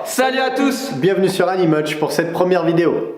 Salut à tous! Bienvenue sur Animoch pour cette première vidéo.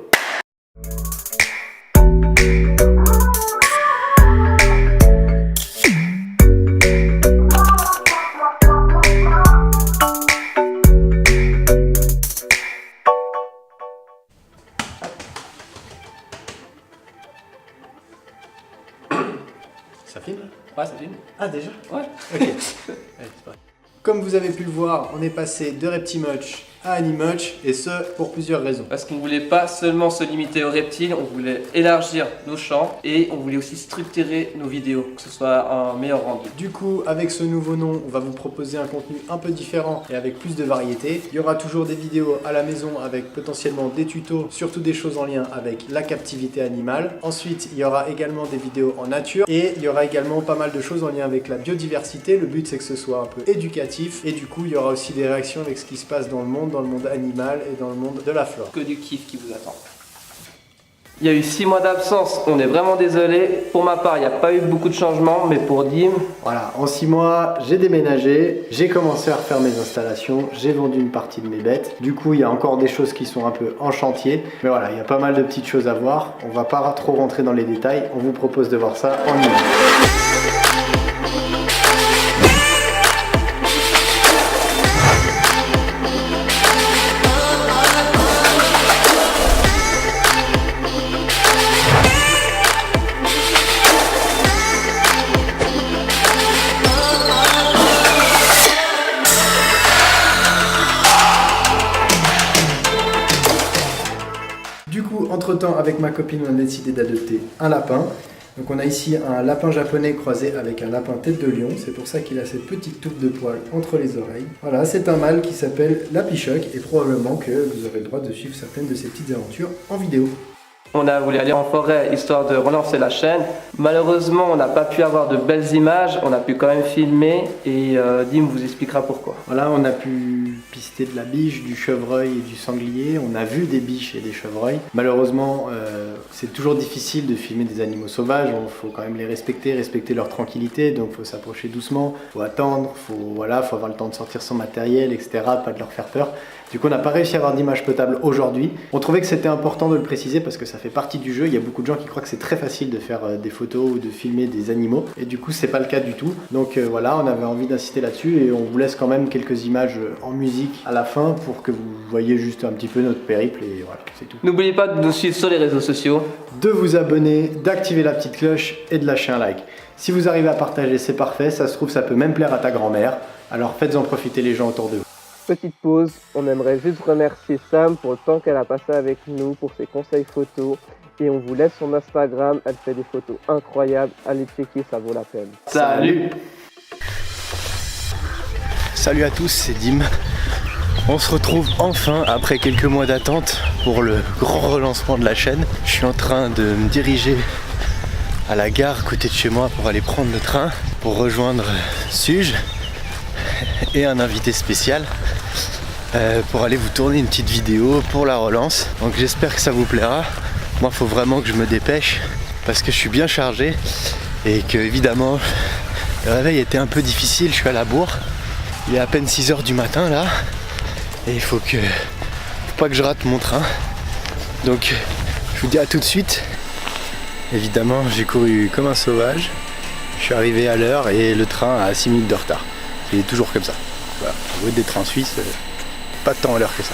Ça filme? Ouais, ça filme. Ah déjà? Ouais. Ok. Allez, c'est parti. Comme vous avez pu le voir, on est passé de Reptimoch à Animoch, et ce pour plusieurs raisons. Parce qu'on voulait pas seulement se limiter aux reptiles, on voulait élargir nos champs et on voulait aussi structurer nos vidéos, que ce soit un meilleur rendu. Du coup, avec ce nouveau nom, on va vous proposer un contenu un peu différent et avec plus de variété. Il y aura toujours des vidéos à la maison avec potentiellement des tutos, surtout des choses en lien avec la captivité animale. Ensuite, il y aura également des vidéos en nature et il y aura également pas mal de choses en lien avec la biodiversité. Le but, c'est que ce soit un peu éducatif et du coup, il y aura aussi des réactions avec ce qui se passe dans le monde animal et dans le monde de la flore. Que du kiff qui vous attend. Il y a eu 6 mois d'absence, on est vraiment désolé. Pour ma part, il n'y a pas eu beaucoup de changements, mais pour Dim... Voilà, en 6 mois, j'ai déménagé, j'ai commencé à refaire mes installations, j'ai vendu une partie de mes bêtes. Du coup, il y a encore des choses qui sont un peu en chantier. Mais voilà, il y a pas mal de petites choses à voir. On va pas trop rentrer dans les détails. On vous propose de voir ça en image. Du coup, entre-temps, avec ma copine, on a décidé d'adopter un lapin. Donc on a ici un lapin japonais croisé avec un lapin tête de lion. C'est pour ça qu'il a cette petite touffe de poils entre les oreilles. Voilà, c'est un mâle qui s'appelle Lapichoc et probablement que vous aurez le droit de suivre certaines de ses petites aventures en vidéo. On a voulu aller en forêt histoire de relancer la chaîne. Malheureusement, on n'a pas pu avoir de belles images, on a pu quand même filmer et Dim vous expliquera pourquoi. Voilà, on a pu pister de la biche, du chevreuil et du sanglier. On a vu des biches et des chevreuils. Malheureusement, c'est toujours difficile de filmer des animaux sauvages. Il faut quand même les respecter leur tranquillité. Donc, il faut s'approcher doucement, il faut attendre, faut avoir le temps de sortir son matériel, etc. Pas de leur faire peur. Du coup, on n'a pas réussi à avoir d'image potable aujourd'hui. On trouvait que c'était important de le préciser parce que ça fait partie du jeu. Il y a beaucoup de gens qui croient que c'est très facile de faire des photos ou de filmer des animaux. Et du coup, c'est pas le cas du tout. Donc voilà, on avait envie d'insister là-dessus et on vous laisse quand même quelques images en musique à la fin pour que vous voyez juste un petit peu notre périple et voilà, c'est tout. N'oubliez pas de nous suivre sur les réseaux sociaux, de vous abonner, d'activer la petite cloche et de lâcher un like. Si vous arrivez à partager, c'est parfait. Ça se trouve, ça peut même plaire à ta grand-mère. Alors faites-en profiter les gens autour de vous. Petite pause, on aimerait juste remercier Sam pour le temps qu'elle a passé avec nous, pour ses conseils photos. Et on vous laisse son Instagram, elle fait des photos incroyables, allez checker, ça vaut la peine. Salut! Salut à tous, c'est Dim. On se retrouve enfin après quelques mois d'attente pour le grand relancement de la chaîne. Je suis en train de me diriger à la gare à côté de chez moi pour aller prendre le train pour rejoindre Suge et un invité spécial pour aller vous tourner une petite vidéo pour la relance. Donc j'espère que ça vous plaira. Moi, il faut vraiment que je me dépêche parce que je suis bien chargé et que évidemment le réveil était un peu difficile. Je suis à la bourre, il est à peine 6 h du matin là et il faut pas que je rate mon train. Donc je vous dis à tout de suite. Évidemment, j'ai couru comme un sauvage. Je suis arrivé à l'heure et le train a 6 minutes de retard. Il est toujours comme ça. Voilà, vous voyez des trains suisses, pas de temps à l'heure que ça.